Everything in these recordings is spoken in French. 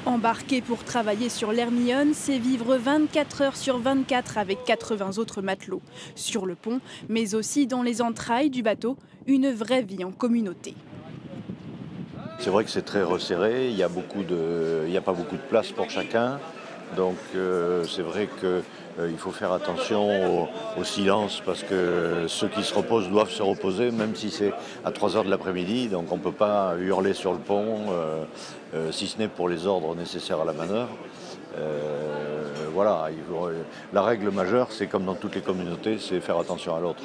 Embarquer pour travailler sur l'Hermione, c'est vivre 24 heures sur 24 avec 80 autres matelots. Sur le pont, mais aussi dans les entrailles du bateau, une vraie vie en communauté. C'est vrai que c'est très resserré, il n'y a pas beaucoup de place pour chacun. Donc c'est vrai qu'il faut faire attention au silence parce que ceux qui se reposent doivent se reposer, même si c'est à 3 heures de l'après-midi. Donc on ne peut pas hurler sur le pont, si ce n'est pour les ordres nécessaires à la manœuvre. Voilà, la règle majeure, c'est comme dans toutes les communautés, c'est faire attention à l'autre.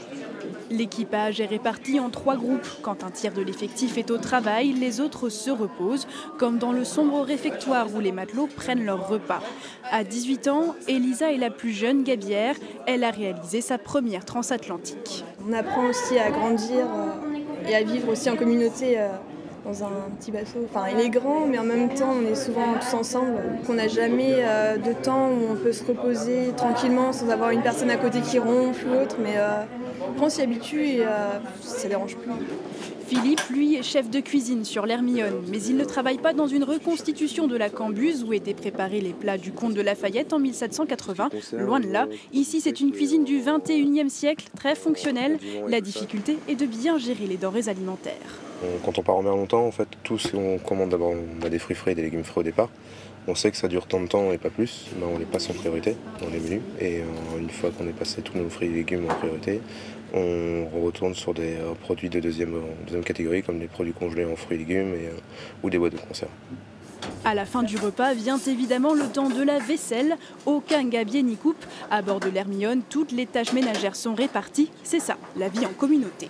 L'équipage est réparti en 3 groupes. Quand un tiers de l'effectif est au travail, les autres se reposent, comme dans le sombre réfectoire où les matelots prennent leur repas. À 18 ans, Elisa est la plus jeune gabière. Elle a réalisé sa première transatlantique. On apprend aussi à grandir et à vivre aussi en communauté dans un petit bateau. Enfin, il est grand, mais en même temps, on est souvent tous ensemble. On n'a jamais de temps où on peut se reposer tranquillement sans avoir une personne à côté qui ronfle ou autre. Mais on s'y habitue et ça ne dérange plus. Philippe, lui, est chef de cuisine sur l'Hermione, mais il ne travaille pas dans une reconstitution de la Cambuse où étaient préparés les plats du comte de Lafayette en 1780. Loin de là, ici c'est une cuisine du 21e siècle, très fonctionnelle. La difficulté est de bien gérer les denrées alimentaires. Quand on part en mer longtemps, en fait, on commande d'abord des fruits frais et des légumes frais au départ. On sait que ça dure tant de temps et pas plus, on les passe en priorité dans les menus. Et une fois qu'on est passé tous nos fruits et légumes en priorité, on retourne sur des produits de deuxième catégorie, comme les produits congelés en fruits et légumes ou des boîtes de conserve. À la fin du repas vient évidemment le temps de la vaisselle. Aucun gabier n'y coupe. À bord de l'Hermione, toutes les tâches ménagères sont réparties. C'est ça, la vie en communauté.